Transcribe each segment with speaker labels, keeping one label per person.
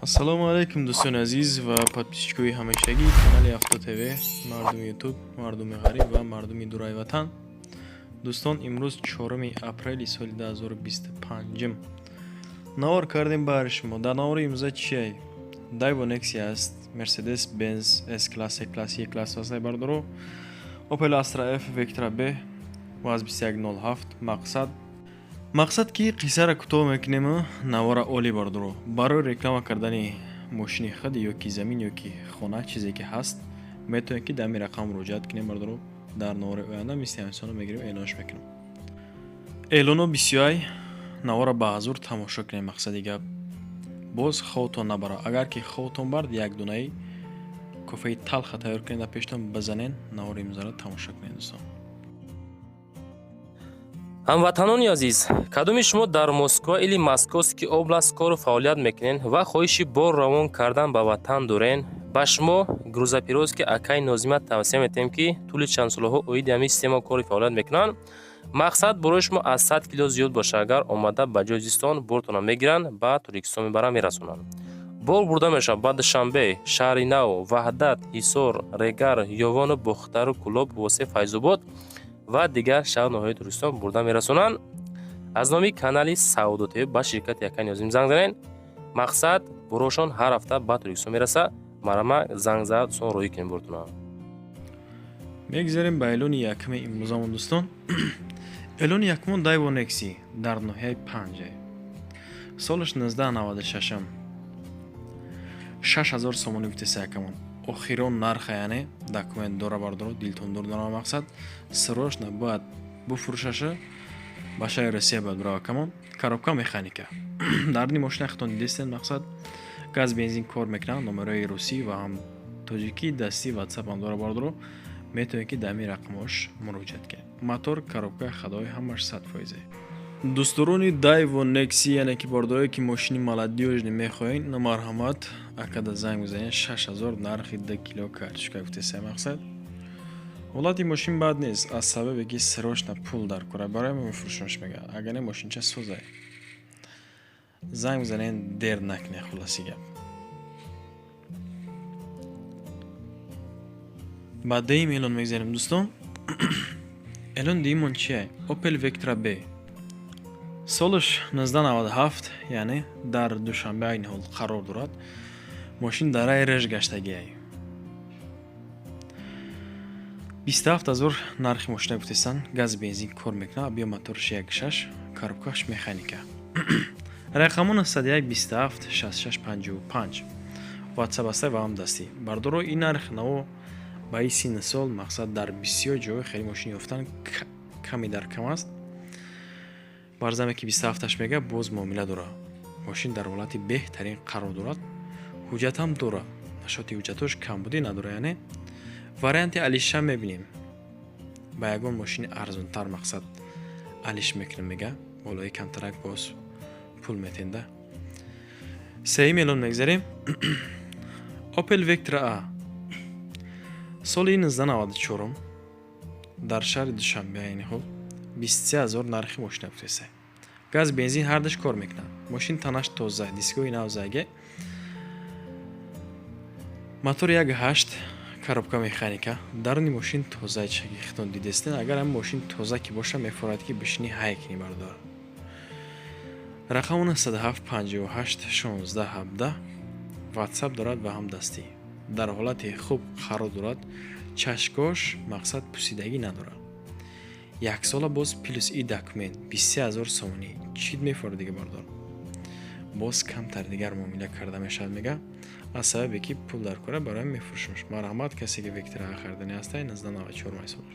Speaker 1: ассалому алайкум дӯстони азиз ва подписчикои ҳамешагии канали Авто ТВ, мардуми ютуб, мардуми ғариб ва мардуми дурай ватан. Дӯстон, имрӯз 4 апрели соли 2025 навор кардем баҳри шумо. Дар навори имрӯза чие? Daewoo Nexia аст, Mercedes Benz S-Class, E-Class, E-Class ва Сайбардоро, Opel Astra F, Vectra B, ВАЗ 2107, мақсад ки қиссаро кӯтоҳ мекунем. Навора оли бардоро барои реклама кардани мошини худ ёки замин ёки хона чизе ки ҳаст, метавонед ки дар ин рақам муроҷиат кунем бардоро. Дар навори оянда мисли ҳамисоно мегирем, эълонш мекунем. эълоно бисёй навора ба ҳазур тамошо кунем. мақсади гап боз ховтон набара. Агар ки ховтон бард, як дунаи кофеи талха тайёр кунед, дар пештон базанен, навори имзара тамошо кунед. дӯстон,
Speaker 2: ҳамватанони азиз, кадоми шумо дар Москва или Московский област кору фаъолият мекунед ва хоҳиши бор равон кардан ба ватан дорен, ба шумо грузопирёзки акаи Нозима тавсия метем ки тӯли чандсолаҳо оиди ҳамин система кори фаъолият мекунанд. мақсад барои шумо аз 100 кило зиёд боша. Агар омада ба ҷои зистон бортона мегиранд, ба Туркистон мебаранд, мерасонанд. бор бурда мешавад ба Душанбе, Шаҳри Нав, Ваҳдат, Ҳисор, Регар, Ёвону, Бухтару, Кӯлоб, Восе, Файзобод ва дигар шаҳр ноҳияи Туркистон бурда мерасонанд. аз номи канали Саудо ТВ ба ширкати Акаи Нозим занг занед. мақсад борошон ҳар ҳафта ба Туркистон мераса. марама занг зад сон роҳӣ кунем бортона.
Speaker 1: мегзарем ба эълони якуми имрӯзамон. дӯстон, эълони якумон Daewoo Nexia дар ноҳияи Панҷа, солаш 1996, 6000 сомонӣ гуфтеса якамон. охирон нарха, яъне документ дора бардоро, дилтондор дора. мақсад срочно бояд буфурӯшаша ба шаҳри Россия бояд брава камон. коробка механика. дар ин мошина хатон дидестен. мақсад газ бензин кор мекунад. номерои русӣ ва ҳам тоҷикӣ дастӣ WhatsApp ҳам дора бардоро. метавонед ки дар ин рақамош муроҷиат кунед. мотор, коробка, ходои ҳамаш 100%. дӯстдорони Daewoo Nexia, яъне ки бордорое ки мошини молодёжни мехоҳед, марҳамат акада занг бизанед. 6000 нархи 2 кило карточка гуфтеса. мақсад ҳолати мошин бад нест, аз сабабе ки срочно пул дар кора барои мефурӯшамш мега. агар не мошинча созае, занг бизанед, дер накунед. хулоси гап. ба деюм эълон мегзарем. дӯстон, эълон деюмон чие? Opel Vectra B, солаш 1997, яъне дар Душанбе айни ҳол қарор дорад. мошин дар раи реж гаштагиай. 27000 нархи мошина гуфтесан. газ бензин кор мекунад. биё моторш 1.6, коробкаш механика. рақамон 91 27 66 55. WhatsApp аста ва ҳам дастӣ. бардоро ин нарх наво ба ин синни сол, мақсад дар бисёр ҷои хеле мошини ёфтан ками дар кам аст. барзаме ки 27-аш мега боз муомила дора. мошин дар ҳолати беҳтарин қарор дорад. ҳуҷҷат ҳам дора. нашоти ҳуҷҷатош камбудӣ надора. яъне варианти алиша мебинем. ба ягон мошини арзонтар, мақсад алиш мекунем мега. болои камтарак боз пул метенда. сеюм эълон мегзарем. Opel Vectra A, соли 1994, дар шаҳри Душанбе айни ҳол 23000 нархи мошина гуфтеса. газ бензин ҳардаш кор мекунад. мошин танаш тоза, дискои нав заге, мотор 1.8, коробка механика. дар ин мошин тоза чаги хитон дидестен. агар ҳам мошин тоза ки боша, мефорад ки бишини ҳайкни бардор. рақамон 97 58 16 17. WhatsApp дорад ва ҳам дастӣ. дар ҳолати хуб қарор дорад. чашкош, мақсад пусидагӣ надорад. як сола боз плюс и документ 23000 сомонӣ. чид мефорад дига бардор. боз камтар дигар муомила карда мешавад мега. аз сабабе ки пул дар кора барои мефурӯшамш. марҳамат касе ки Vectra хардани ҳастай 1994 майсолаш.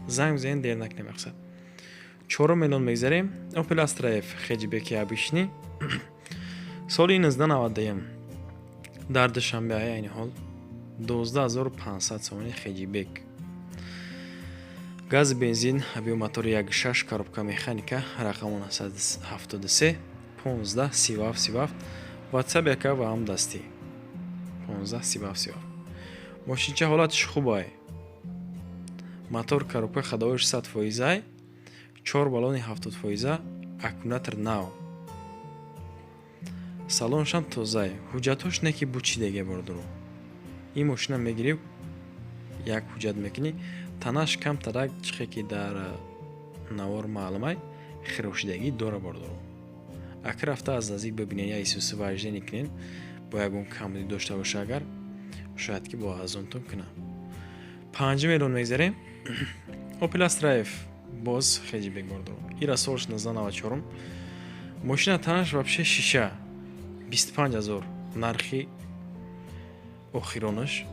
Speaker 1: занг бизанед, дер накунед. мақсад 4 эълон мегзарем. Opel Astra F хеҷбеки абишни, соли 1991, дар Душанбе айни ҳол 12500 сомонӣ хеҷбек. газ бензин, биё мотори 1.6, коробка механика. рақамон 73 15 37 37. WhatsApp яка ва ҳам дастӣ. 15 37 37. мошинча ҳолатиш хубае. мотор, коробка, ходоиш 100%, 4 баллони 70%, аккумулятор нав. салоншам тозае, ҳуҷҷатҳош не ки бучидеге бордуру. Ин мошина мегирӣ, як ҳуҷҷат мекунӣ, танаш камтарак чихе ки дар навор маълумай хирошидагӣ дора бордуру. Акр рафта аз наздик бибинен я исуси ваҷдени кунен, бо ягон камбудӣ дошта боша агар, шояд ки бо азонтон куна. 5 миллион мегзарем. Opel Astra F боз хеҷибек бордуру. Ира солш 1994. Мошина танаш вообще шиша 25000 нархи охиронаш.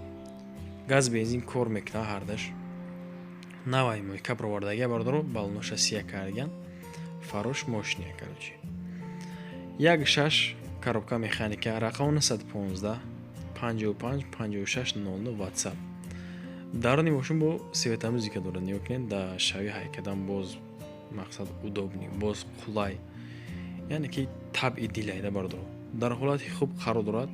Speaker 1: Газ бензин кор мекуна ҳардаш. Навай мойка провардага бордуру, балоноша сия кардаган. Фарош мошиния карочи. 1.6 коробка механика, рақам 915 55 56 00 WhatsApp. дарони мошин бо светомузика дорад. Нигоҳ кунед, да шави ҳайкадан боз мақсад удобни, боз қулай. Яъне ки табъи дилайда бардор. Дар ҳолати хуб қарор дорад.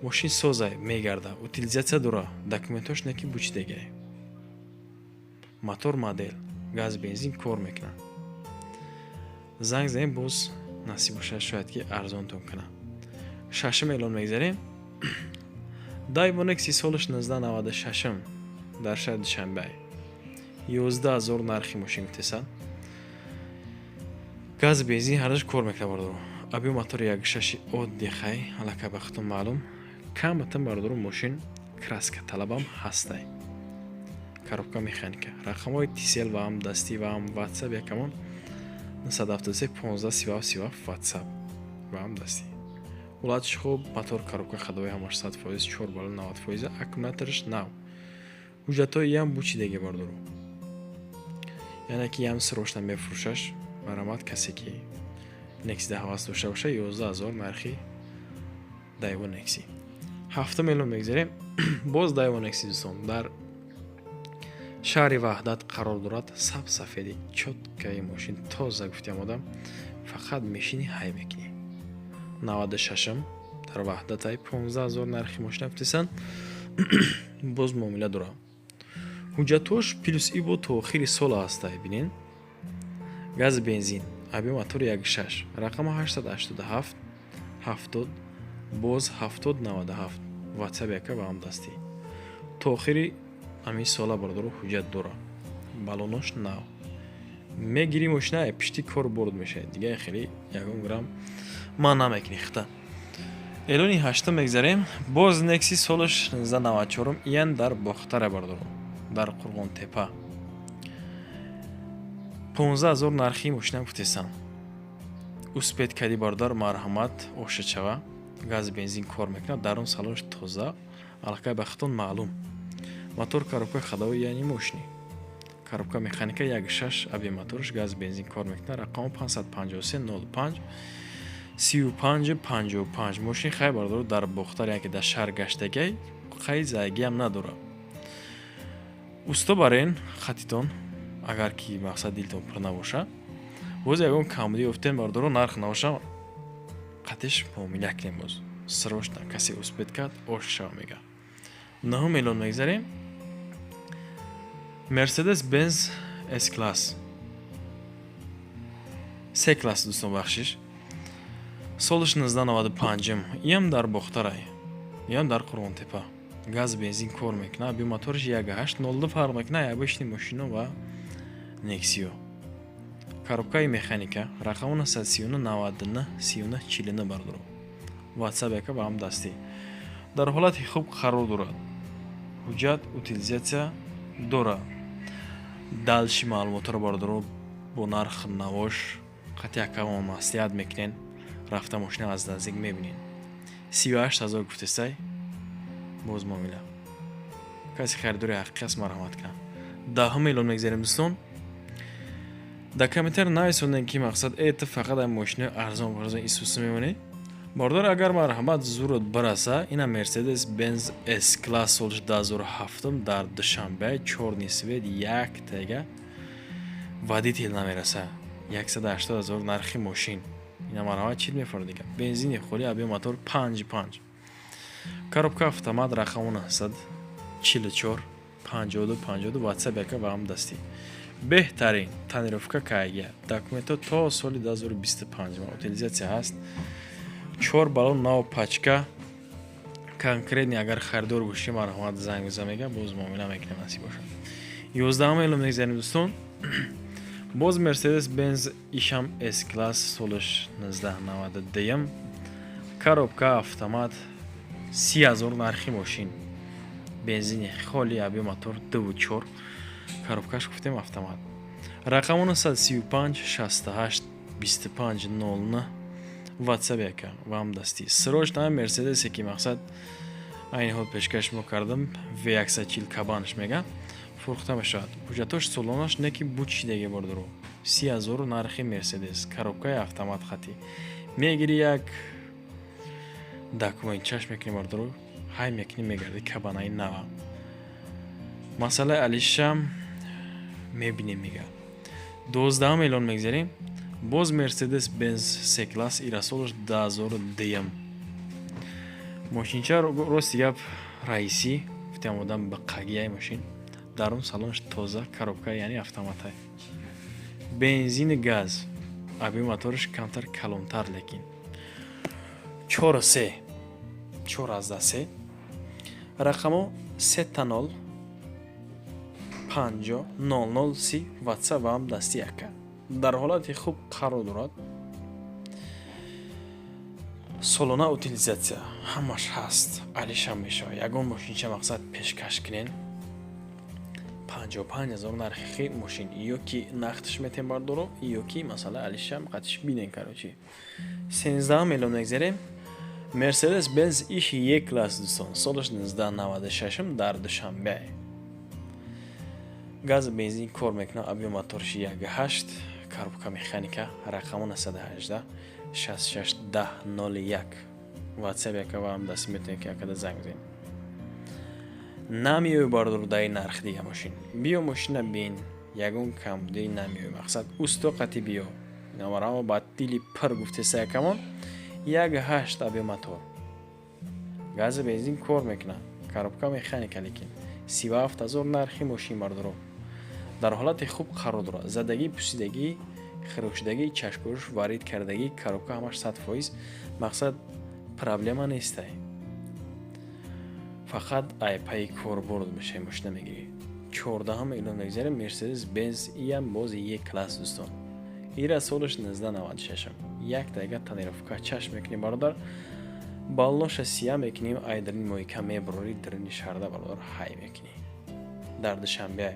Speaker 1: Мошин созай мегарда, утилизатсия дора, документош не ки бучидега. Мотор модель, газ бензин кор мекуна. Занг занем боз насиб боша, шояд ки арзонтон куна. 6 миллион мегзарем. Дайвонекси солиш 1996 дар шаҳри Душанбе 11000 нархи мошин гуфтесад. Газ бензин ҳардаш кор мекунад бардору. Аби мотор 1.6 одди хай алака ба худтон маълум. Камбатан бардору мошин краска талабам ҳастай. Коробка механика. Рақамҳои TCL ва ам дастӣ ва ам WhatsApp якамон 973 15 37 WhatsApp ва ам дастӣ. Ҳолатиш хуб, мотор коробка ходовой ҳамаш 100%, 4 бала 90%, аккумуляториш нав. ҳуҷҷатҳои ям бучидега бордору. Яъне ки ям срочно мефурӯшаш, маромад касе ки Nexi ҳавас дошта боша 11000 нархи Daewoo Nexi. 7 миллион мегзарем. Боз Daewoo Nexi дӯстон дар шаҳри ваҳдат қарор дорад. Сафеди чоткаи мошин тоза гуфтиам одам, фақат мешини ҳай мекунӣ. 96 дар ваҳдатай 15000 нархи мошина гуфтесан. Боз муомила дора. ҳуҷҷатош плюс и бо то охири сол ҳастай бинен. Газ бензин, аби мотор 1.6, рақама 887 70 боз 7097 WhatsApp яка ва ам дастӣ. То охири ами сола бардору ҳуҷҷат дора. Балонош нав. Мегири мошина пишти кор борд мешавад. Дига хеле ягон грамм ман намекунӣ хита. Элони 8 мегзарем. Боз Nexi солаш 1994 иян дар бохтара бардору. Дар Қурғонтепа 15000 нархи мошина гуфтесан. Успед кади бардар марҳамат ошачава. Газ бензин кор мекунад. Дар он салонш тоза, аллакай ба худтон маълум. Мотор коробка ходовой яъни мошини. Коробка механика 1.6, аби моторш газ бензин кор мекунад. Рақам 553 05 35 55. Мошин хай бардор дар бохтар яке дар шаҳр гаштагай, хай зайги ам надора. Усто барен хатитон, агар ки мақсад дилтон пур набоша, боз ягон камбудӣ офтен бардору нарх навоша, қатиш муомила кунем боз. Срочно касе успед кард, ошшава мега. 9 миллион мегзарем. Mercedes-Benz S-Class. C-Class дӯстон бахшиш. Солиш 1995. Иям дар Бохтарай. Иям дар Қурғонтепа. Газ бензин кор мекунад. Аби моториш 1.8 02 фарқ мекунад обычный мошино ва Nexio. Коробкаи механика. Рақам 939 91 39 49 бардору. WhatsApp яка ва ам дастӣ. Дар ҳолати хуб қарор дорад. ҳуҷҷат утилизатсия дора. Далши маълумотро бардору бо нарх навош қати якам маслиҳат мекунен. Рафта мошина аз наздик мебинен. 38000 гуфтесай. боз муомила. Каси харидори ҳақиқӣ аст, марҳамат кунад. 10 миллион мегзарем дӯстон. Документар нависондем ки мақсад эта фақат ам мошинаи арзон исуси мемонед. Бардор агар марҳамат зурат бараса, ина Mercedes-Benz S-Class солиш 2007 дар Душанбе 4 нисвед 1 тега водител намераса. 180000 нархи мошин. Ина марҳамат чӣ мефарад дига. Бензини холи, аби мотор 5. Коробка автомат, рақам 944 52 52 WhatsApp яка ва ам дастӣ. Беҳтарин тонировка кайга. Документҳо то соли 2025 утилизатсия ҳаст. 4 балон нав пачка конкретни агар харидор бошӣ марҳамат занг биза мега боз муомила мекунем насиб бошад. 11 эълом мегзарем дӯстон. боз Mercedes Benz ишам S класс солаш 1992 коробка автомат 30,000 нархи мошин бензини холи аби мотор 2.4 коробкаш гуфтем автомат. рақамон 135 68 25 00 WhatsApp яка ва ҳамдастӣ сирош тама Mercedes ки мақсад айни ҳол пешкаш мо кардам V140 кабанш мега фурӯхта мешавад. ҳуҷҷатош солонаш не ки бучидеги бордуро 30,000 нархи Mercedes коробкаи автомат хати мегири як документчаш мекунӣ бордуро ҳай мекунӣ мегарди кабанаи нава масъалаи алишам мебинем мега 12 миллион мегзарем. боз Mercedes Benz C класс ирасолаш 2010 мошинча рости гап раисӣ гуфтем одам ба қагияи мошин дарун салонаш тоза коробка яъни автоматай бензини газ аби мотораш камтар калонтар лекин 4C 4 рақамо 30 50 00 30 WhatsApp ва ҳам дасти яка дар ҳолати хуб қарор дорад. солона утилизатсия ҳамаш ҳаст алишам мешавад. ягон мошинча мақсад пешкаш кунен 55,000 нархи мошин ё ки нақташ метем бардоро ё ки масъала алишам қатиш бинен карочи 13 миллион мегзарем. Mercedes Benz иш E класс дӯстон солаш 1996 дар душанбе газ бензин кор мекунад аби моторши 1.8 коробка механика рақамон 118 66 10 01 WhatsApp яка ва ҳам даст метавонед ки якада занг бизанед. намиёй бардор даи нарх дига мошин биё мошина бин ягон камбудии намиёй мақсад устоқати биё намарамо ба дили пир гуфтеса якамон 1.8 аби мотор газ бензин кор мекунад коробка механика лекин 37,000 нархи мошин бардоро дар ҳолати хуб қарор дорад. задагӣ пусидагӣ хирошидагӣ чашмпӯш варид кардагӣ коробка ҳамаш 100% мақсад проблема нестай фақат айпаи корборд мешай мошина мегирӣ. 14 миллион мегзарем. Mercedes Benz иам бози E класс дӯстон ира солаш 1996 як дақиқа тонировка чашм мекунем бародар балноша сия мекунем айдрин моика меброри дрини шарда бародар ҳай мекунӣ дар душанбе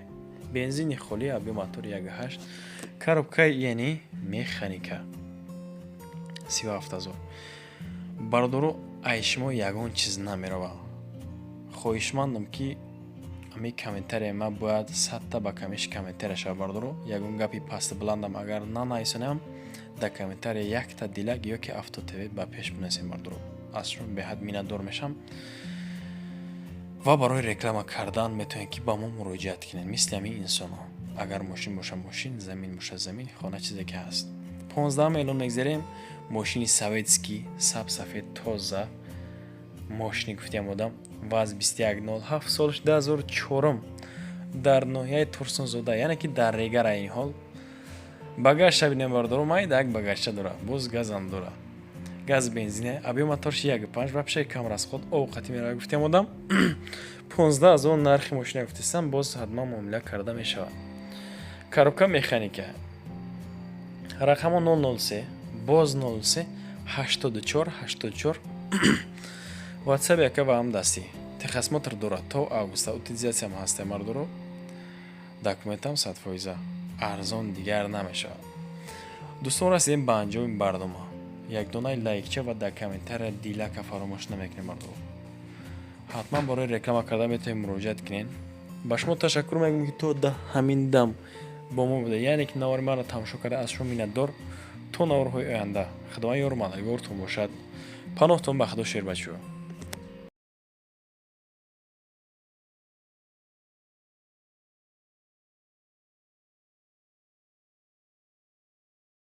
Speaker 1: бензини холи аби мотор 1.8 коробка яъни механика 37,000 бародаро айшмо ягон чиз намерава хоҳишмандам ки ами комментария ма бояд 100 ба камиш комментария шава бародаро ягон гапи пасти бландам агар нанаисонам да комментария якта дилак ё ки автотв ба пеш бинасем бародаро аз шумо беҳад миннатдор мешам ва барои реклама кардан метавонед ки ба мо муроҷиат кунед мисли ҳамин инсонҳо агар мошин боша мошин замин боша замин хона чизе ки ҳаст. 15 миллион мегзарем. мошини советский сабсафед тоза мошини гуфтем одам ваз 2107 солш 2004 дар ноҳияи турсунзода яъне ки дар регар айни ҳол багажша бинем бардоро майда як багажча дора боз газам дора газ бензине аби моторши 1.5 вапшаи камрасход овқати мерава гуфтем одам 15,000 нархи мошина гуфтестам боз ҳатман муомила карда мешавад. коробка механика рақамо 003 боз 03 84 84 WhatsApp яка ва ҳам дастӣ техосмотр дорад то августа утилизатсияам ҳаста мардоро документам 100% арзон дигар намешавад. дӯстон расидем ба анҷоми барнома як донаи лайкча ва документария дилака фаромӯш намекунем мардоро ҳатман барои реклама карда метавонед муроҷиат кунед. ба шумо ташаккур мегӯям ки то да ҳамин дам бо мо буда яъне ки навори маро тамошо карда аз шумо миннатдор то наворҳои оянда худованд ёру мададгортон бошад. паноҳтон ба худо шер бачаҳо.